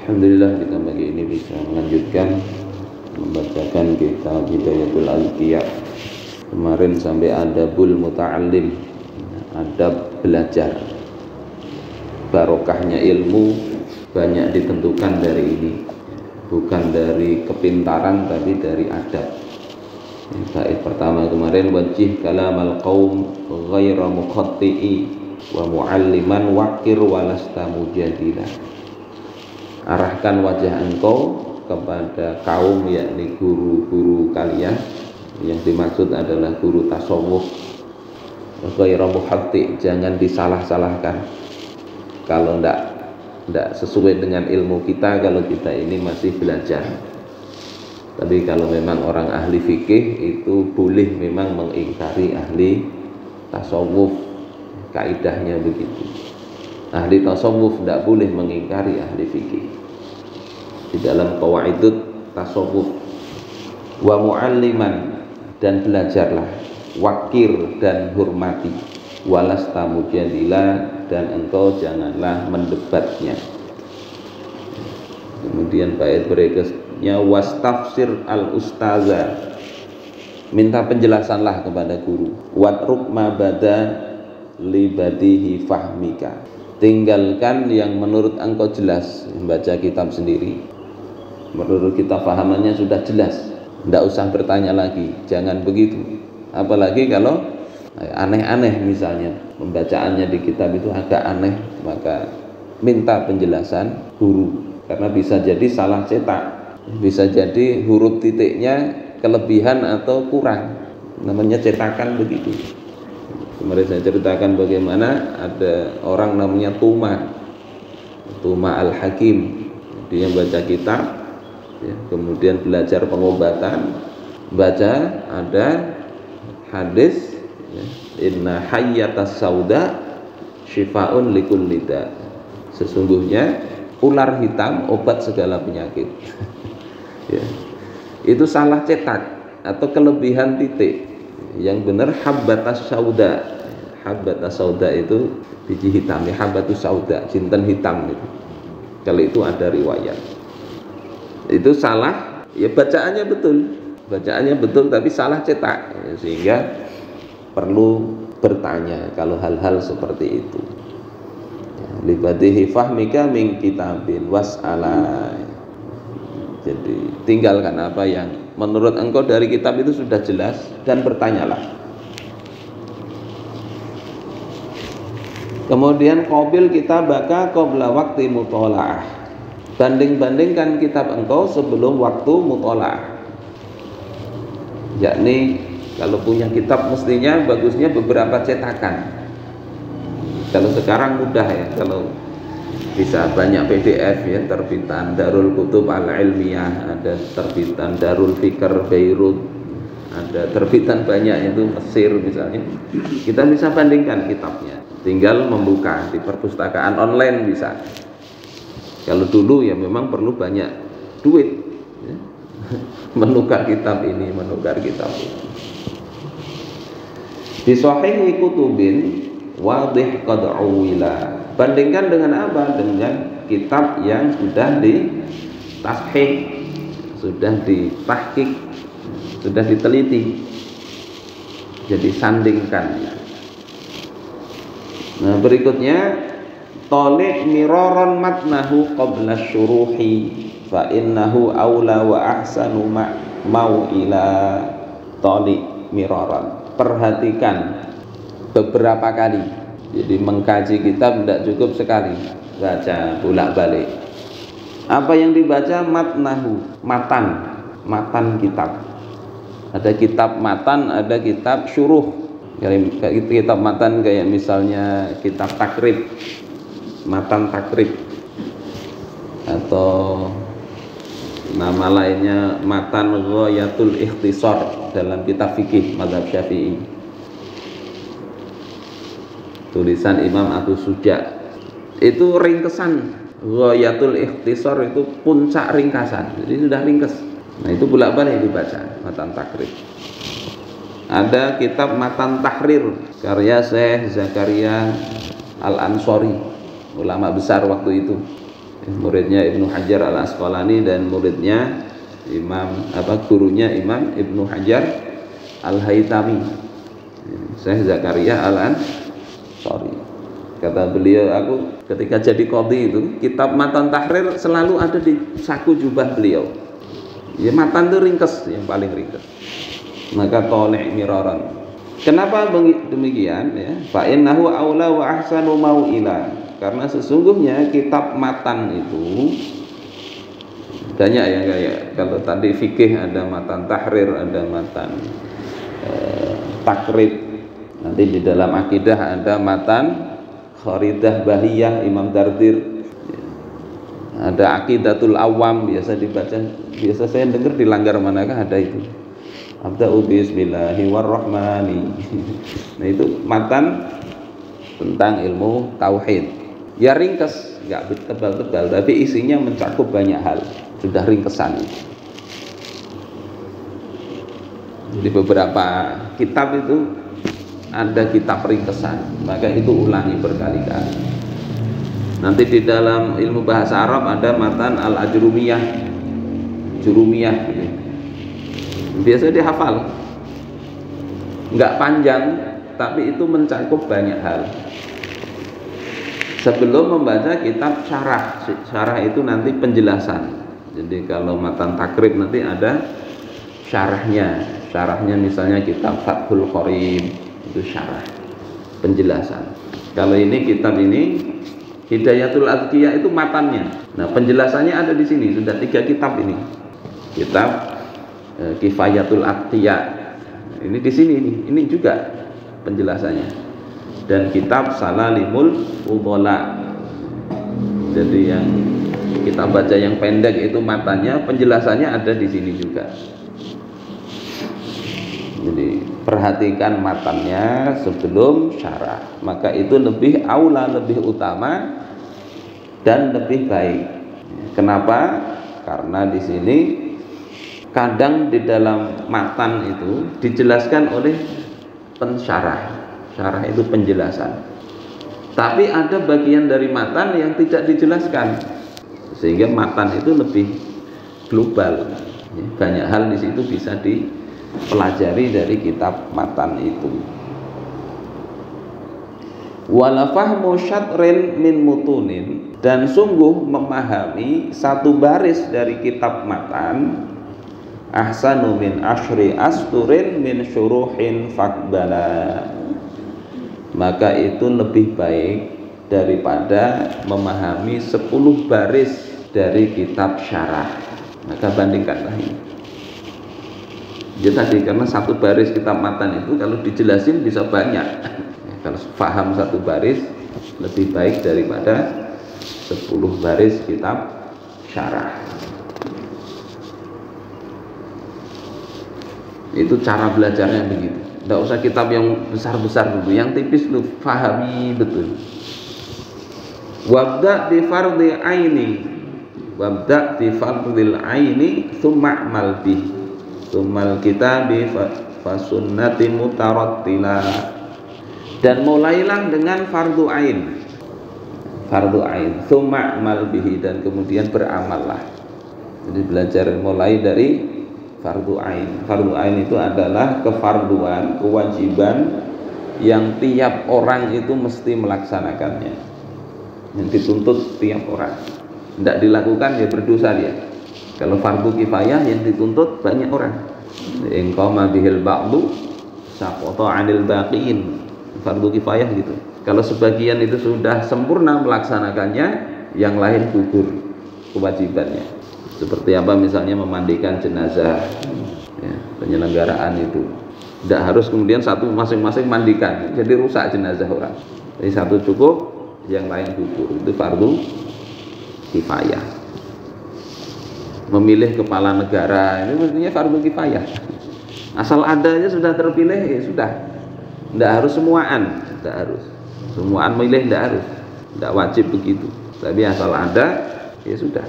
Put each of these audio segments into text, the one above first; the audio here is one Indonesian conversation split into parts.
Alhamdulillah kita pagi ini bisa melanjutkan membacakan kitab Hidayatul Alqiyah. Kemarin sampai adabul muta'allim, adab belajar. Barokahnya ilmu banyak ditentukan dari ini, bukan dari kepintaran tapi dari adab. Bait pertama kemarin, wajih kalamal qaum ghaira muqatti'i wa mu'alliman waqir walasta mujadilah. Arahkan wajah engkau kepada kaum, yakni guru-guru kalian. Yang dimaksud adalah guru tasawuf. Ghairu muhatti, jangan disalah-salahkan. Kalau tidak sesuai dengan ilmu kita, kalau kita ini masih belajar. Tapi kalau memang orang ahli fikih itu boleh memang mengingkari ahli tasawuf. Kaidahnya begitu. Ahli tasawuf tidak boleh mengingkari ahli fikih. Di dalam qawaidut tasawuf, wa mu'alliman, dan belajarlah, wakir dan hormati, walasta mujadilah, dan engkau janganlah mendebatnya. Kemudian bait berikutnya, wastafsir al ustaza, minta penjelasanlah kepada guru, watruk ma bada libadihi fahmika, tinggalkan yang menurut engkau jelas. Membaca kitab sendiri, menurut kita pahamannya sudah jelas, tidak usah bertanya lagi, jangan begitu. Apalagi kalau aneh-aneh, misalnya pembacaannya di kitab itu agak aneh, maka minta penjelasan guru, karena bisa jadi salah cetak, bisa jadi huruf titiknya kelebihan atau kurang, namanya cetakan begitu. Kemarin saya ceritakan bagaimana ada orang namanya Tuma Al-Hakim, dia baca kitab, ya, kemudian belajar pengobatan, baca ada hadis, ya, inna hayyatas sauda syifaun likulli da, sesungguhnya ular hitam obat segala penyakit. Ya. Itu salah cetak atau kelebihan titik. Yang benar habbatas sauda. Habbatas sauda itu biji hitam, ya, habbatus sauda, jinten hitam itu. Kalau itu ada riwayat. Itu salah, ya bacaannya betul tapi salah cetak, ya, sehingga perlu bertanya kalau hal-hal seperti itu. Ya, libadihi fahmika min kitabin was'ala. Jadi tinggalkan apa yang menurut engkau dari kitab itu sudah jelas dan bertanyalah. Kemudian qabil kitabaka qabla waqti mutola'ah, banding-bandingkan kitab engkau sebelum waktu mutola'ah. Yakni kalau punya kitab mestinya bagusnya beberapa cetakan. Kalau sekarang mudah, ya, kalau bisa banyak PDF, ya, terbitan Darul Kutub Al-Ilmiyah, ada terbitan Darul Fikr Beirut, ada terbitan banyak itu Mesir misalnya. Kita bisa bandingkan kitabnya, tinggal membuka di perpustakaan online bisa. Kalau dulu ya memang perlu banyak duit, ya, menukar kitab ini, menukar kitab ini. Di Sahih Kutubin wadih qad uwila, bandingkan dengan apa? Dengan kitab yang sudah ditashih, sudah ditahqiq, sudah diteliti. Jadi sandingkan. Nah, berikutnya, tali' miraran matnahu qabla syuruhi fa innahu aula wa ahsanu mau'ila. Tali' miraran, perhatikan beberapa kali. Jadi mengkaji kitab tidak cukup sekali, baca bolak-balik. Apa yang dibaca? Matnahu, matan kitab. Ada kitab matan, ada kitab syuruh. Kayak kitab matan kayak misalnya kitab takrib, matan takrib, atau nama lainnya matan ghayatul ikhtisar dalam kitab fikih mazhab Syafi'i, tulisan Imam Abu Suja. Itu ringkesan, ghayatul ikhtisar itu puncak ringkasan, jadi sudah ringkes. Nah, itu bolak-balik dibaca matan takrib. Ada kitab matan tahrir karya Syekh Zakaria Al-Ansori, ulama besar waktu itu. muridnya Ibnu Hajar Al Asqalani dan muridnya gurunya Imam Ibnu Hajar Al Haytami, Syekh Zakaria Al Ansari. Kata beliau, aku ketika jadi qadhi itu, kitab Matan Tahrir selalu ada di saku jubah beliau. Ya, matan itu ringkes, yang paling ringkes. Maka tolek miraran. Kenapa demikian? Ya, fa innahu aula wa ahsanu mau'ila. Karena sesungguhnya kitab matan itu banyak ya, kayak kalau tadi fikih ada matan tahrir, ada matan takrib. Nanti di dalam akidah ada matan kharidah bahiyah Imam Dardir. Ada aqidatul awam biasa dibaca, biasa saya dengar di Langgar Manakah ada itu. Abda'u bismillahi warrahmani. Nah, itu matan tentang ilmu tauhid. Ya ringkes, nggak tebal-tebal, tapi isinya mencakup banyak hal. Sudah ringkesan. Jadi beberapa kitab itu ada kitab ringkesan, maka itu ulangi berkali-kali. Nanti di dalam ilmu bahasa Arab ada matan al-ajrumiyah, jurumiyah gitu. Biasanya dihafal, nggak panjang, tapi itu mencakup banyak hal. Sebelum membaca kitab syarah, syarah itu nanti penjelasan. Jadi kalau matan takrib nanti ada syarahnya. Syarahnya misalnya kitab Fathul Qorib, itu syarah, penjelasan. Kalau ini kitab ini Hidayatul Adqiyah itu matannya. Nah, penjelasannya ada di sini, sudah 3 kitab ini. Kitab Kifayatul Adqiyah. Ini di sini ini juga penjelasannya. Dan kitab Salalimul Fudhala. Jadi yang kita baca yang pendek itu matanya, penjelasannya ada di sini juga. Jadi perhatikan matannya sebelum syarah, maka itu lebih aula, lebih utama dan lebih baik. Kenapa? Karena di sini kadang di dalam matan itu dijelaskan oleh pensyarah. Syarah itu penjelasan. Tapi ada bagian dari matan yang tidak dijelaskan, sehingga matan itu lebih global. Banyak hal di situ bisa dipelajari dari kitab matan itu. Wala fahmu syatrin min mutunin, dan sungguh memahami satu baris dari kitab matan ahsanu min asyri asturin min syuruhin fakbala, maka itu lebih baik daripada memahami 10 baris dari kitab syarah. Maka bandingkanlah ini. Jadi tadi karena satu baris kitab matan itu kalau dijelasin bisa banyak. Kalau paham satu baris lebih baik daripada 10 baris kitab syarah. Itu cara belajarnya begitu. Tidak usah kitab yang besar-besar dulu, yang tipis lu pahami betul. Wabda bi fardhi aini, wabda bi fardhil aini, tsumma amal bih, tsummal kitabi fa sunnati mutarattila. Dan mulailah dengan fardu ain, fardu ain, tsumma amal bihi, dan kemudian beramallah. Jadi belajar mulai dari fardu ain. Fardu ain itu adalah kefarduan, kewajiban yang tiap orang itu mesti melaksanakannya, yang dituntut tiap orang. Tidak dilakukan ya berdosa dia. Kalau fardu kifayah yang dituntut banyak orang. In qama bihil ba'du saqata 'anil baqiin. Fardu kifayah gitu. Kalau sebagian itu sudah sempurna melaksanakannya, yang lain gugur kewajibannya. Seperti apa misalnya memandikan jenazah, ya, penyelenggaraan itu tidak harus kemudian satu masing-masing mandikan, jadi rusak jenazah orang. Jadi satu cukup, yang lain gugur. Itu fardu kifayah. Memilih kepala negara ini mestinya fardu kifayah. Asal adanya sudah terpilih ya sudah, tidak harus semuaan, tidak harus semuaan milih, tidak harus, tidak wajib begitu. Tapi asal ada ya sudah,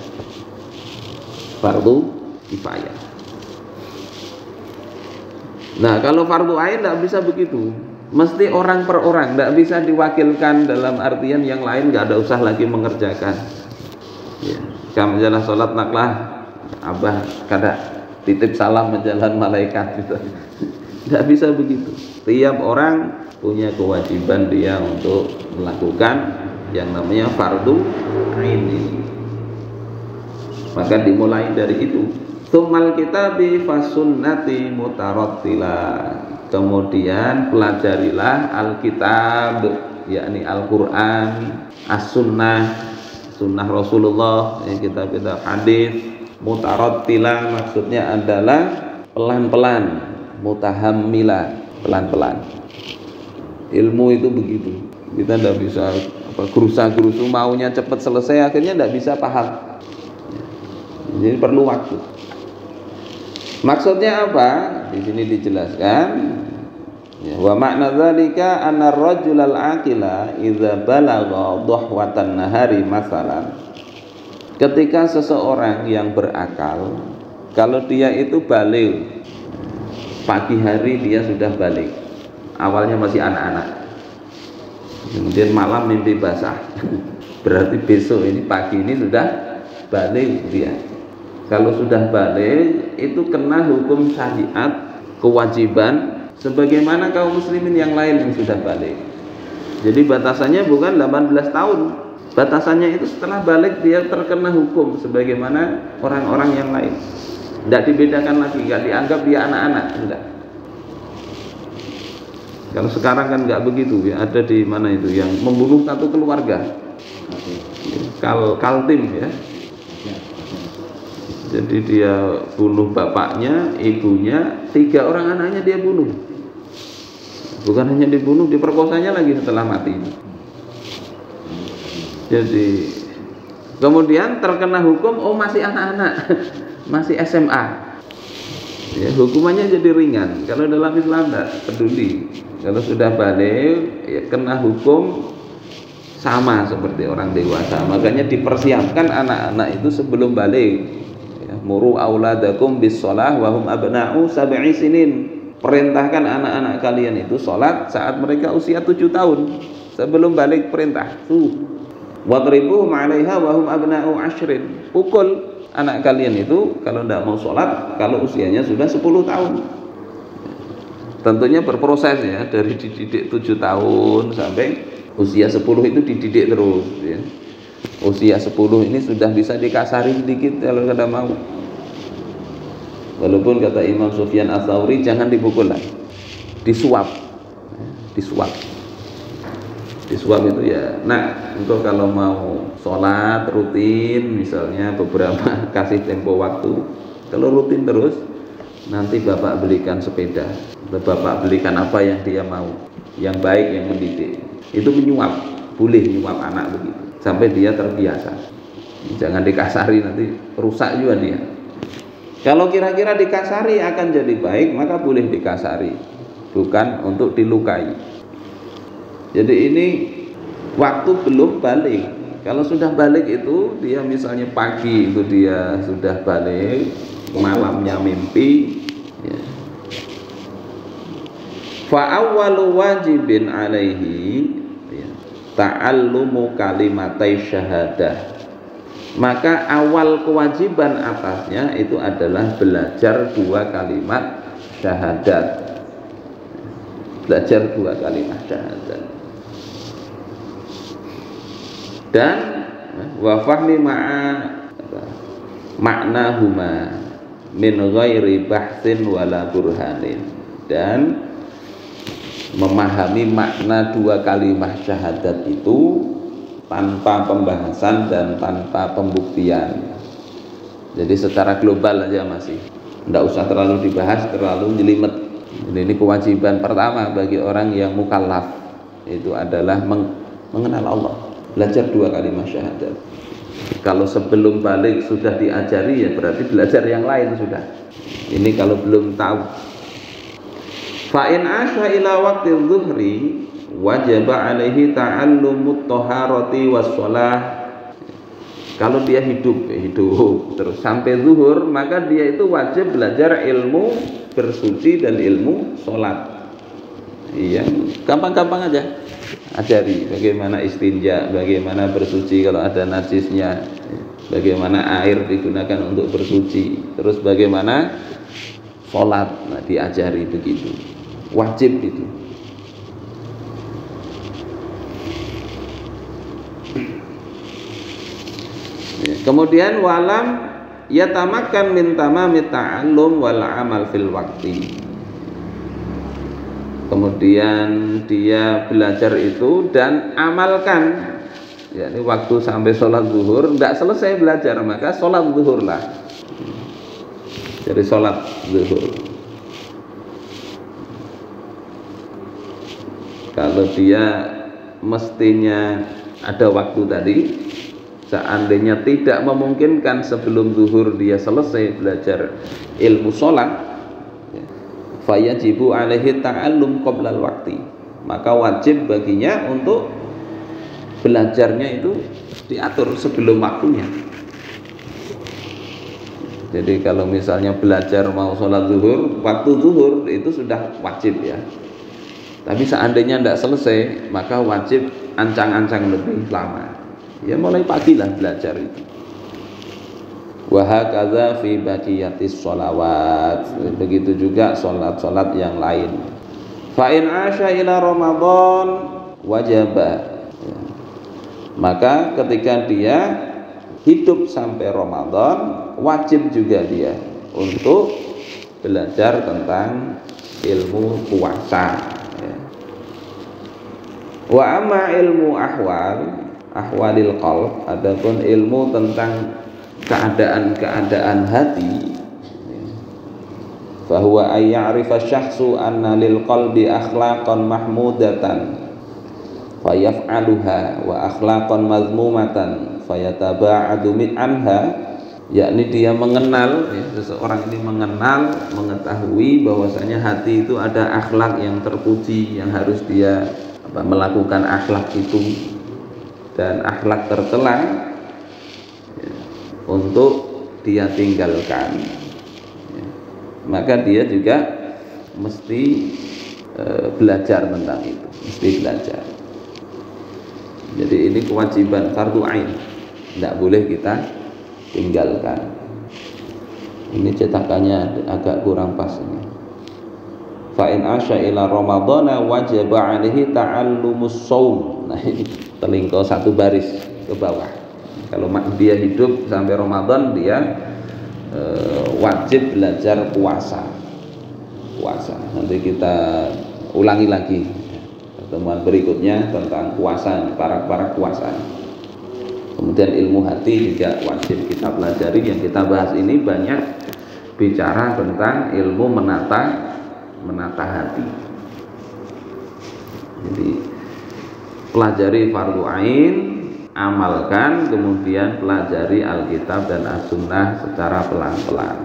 fardu kifayah. Nah, kalau fardu ain tidak bisa begitu, mesti orang per orang, tidak bisa diwakilkan dalam artian yang lain nggak ada usah lagi mengerjakan. Kamu jalan sholat naklah, abah kada titip salam menjalan malaikat gitu. Tidak bisa begitu. Tiap orang punya kewajiban dia untuk melakukan yang namanya fardu ain ini. Maka dimulai dari itu. Tsummal kitabi fasunnati mutarattilah. Kemudian pelajarilah Alkitab, yakni Al-Qur'an, As-Sunnah, Sunnah Rasulullah, kitab-kitab hadis. Mutarattilah maksudnya adalah pelan-pelan, mutahammilah, pelan-pelan. Ilmu itu begitu. Kita tidak bisa gerusa-gerusu maunya cepat selesai, akhirnya tidak bisa paham. Jadi perlu waktu. Maksudnya apa? Di sini dijelaskan, wa makna dzalika anna ar-rajulal aqila idza balagha dhahwatan nahari masalan. Ketika seseorang yang berakal, kalau dia itu baligh, pagi hari dia sudah baligh. Awalnya masih anak-anak. Kemudian malam mimpi basah. Berarti besok ini pagi ini sudah baligh dia. Kalau sudah balik itu kena hukum syariat, kewajiban sebagaimana kaum muslimin yang lain yang sudah balik. Jadi batasannya bukan 18 tahun. Batasannya itu setelah balik dia terkena hukum sebagaimana orang-orang yang lain. Tidak dibedakan lagi, tidak dianggap dia anak-anak, tidak. Kalau sekarang kan nggak begitu ya, ada di mana itu yang membunuh satu keluarga. Kaltim ya. Jadi dia bunuh bapaknya, ibunya, 3 orang anaknya dia bunuh. Bukan hanya dibunuh, diperkosanya lagi setelah mati. Jadi kemudian terkena hukum, oh masih anak-anak, masih SMA. Ya, hukumannya jadi ringan. Kalau dalam Islam tidak peduli. Kalau sudah balik, ya kena hukum sama seperti orang dewasa. Makanya dipersiapkan anak-anak itu sebelum balik. Muru auladakum bis shalah wa hum abna'u sab'i sinin. Perintahkan anak-anak kalian itu sholat saat mereka usia 7 tahun. Sebelum balik perintah. Wadribuhum 'alaiha wa hum abna'u 'ashrin. Pukul anak kalian itu kalau tidak mau sholat kalau usianya sudah 10 tahun. Tentunya berproses ya, dari dididik 7 tahun sampai usia 10 itu dididik terus ya. Usia 10 ini sudah bisa dikasari sedikit kalau kada mau. Walaupun kata Imam Sufyan Ats-Tsauri jangan dipukul lah, disuap. Disuap itu ya, nah untuk kalau mau sholat rutin misalnya beberapa kasih tempo waktu. Kalau rutin terus nanti bapak belikan sepeda, bapak belikan apa yang dia mau, yang baik, yang mendidik. Itu menyuap, boleh menyuap anak begitu sampai dia terbiasa. Jangan dikasari, nanti rusak juga dia. Kalau kira-kira dikasari akan jadi baik, maka boleh dikasari, bukan untuk dilukai. Jadi ini waktu belum balik. Kalau sudah balik itu dia misalnya pagi itu dia sudah balik, malamnya mimpi ya. Fa awwalu wajibin alaihi ta'allumu kalimatai syahadah. Maka awal kewajiban atasnya itu adalah belajar 2 kalimat syahadat. Belajar 2 kalimat syahadat. Dan wa fahmi maknahuma min ghairi bahsin wala burhanin. Dan memahami makna 2 kalimat syahadat itu tanpa pembahasan dan tanpa pembuktian. Jadi secara global aja masih, tidak usah terlalu dibahas, terlalu jelimet. Ini kewajiban pertama bagi orang yang mukallaf, itu adalah mengenal Allah, belajar 2 kalimat syahadat. Kalau sebelum balik sudah diajari ya berarti belajar yang lain sudah. Ini kalau belum tahu. Fa in asha ila waqtil zuhri wajaba alaihi ta'allumut taharati was shalah. Kalau dia hidup terus sampai zuhur, maka dia itu wajib belajar ilmu bersuci dan ilmu sholat. Iya, gampang-gampang aja. Ajari bagaimana istinja, bagaimana bersuci kalau ada najisnya. bagaimana air digunakan untuk bersuci, terus bagaimana sholat, nah diajari begitu, wajib itu. Kemudian walam yatamakan min tamamit ta'allum wal amal fil waqti. Kemudian dia belajar itu dan amalkan, yakni waktu sampai sholat zuhur tidak selesai belajar, maka sholat zuhur lah. Jadi sholat zuhur. Kalau dia mestinya ada waktu tadi, seandainya tidak memungkinkan sebelum zuhur dia selesai belajar ilmu sholat, fayajibu alaihi ta'allum qoblal waqti, maka wajib baginya untuk belajarnya itu diatur sebelum waktunya. Jadi kalau misalnya belajar mau sholat zuhur, waktu zuhur itu sudah wajib ya. Tapi seandainya tidak selesai, maka wajib ancang-ancang lebih lama. Ya mulai pagi lah belajar itu. Wa hakadza fi baqiyatis sholawat. Begitu juga sholat-sholat yang lain. Fa in asya ila Ramadan wajaba. Maka ketika dia hidup sampai Ramadan, wajib juga dia untuk belajar tentang ilmu puasa. Wa amma ilmu ahwalil qalb, adapun ilmu tentang keadaan-keadaan hati, bahwa ayya'rifa syakhsu anna lil qalbi akhlaqan mahmudatan fayaf'aluha wa akhlaqan mazmumatan fayataba'adu min anha, yakni dia mengenal, seseorang ini mengenal, mengetahui bahwasanya hati itu ada akhlak yang terpuji yang harus dia melakukan akhlak itu, dan akhlak tercela untuk dia tinggalkan, maka dia juga mesti belajar tentang itu, mesti belajar. Jadi ini kewajiban fardu ain, tidak boleh kita tinggalkan. Ini cetakannya agak kurang pas ini. Fa in asya ila ramadhana wajaba alaihi ta'allumus shaum. Nah ini telingko satu baris ke bawah. Kalau dia hidup sampai Ramadan, dia wajib belajar puasa. Nanti kita ulangi lagi pertemuan berikutnya tentang puasa, para puasa. Kemudian ilmu hati juga wajib kita pelajari. Yang kita bahas ini banyak bicara tentang ilmu menata hati. Jadi pelajari fardu ain, amalkan, kemudian pelajari Alkitab dan As-Sunnah secara pelan-pelan.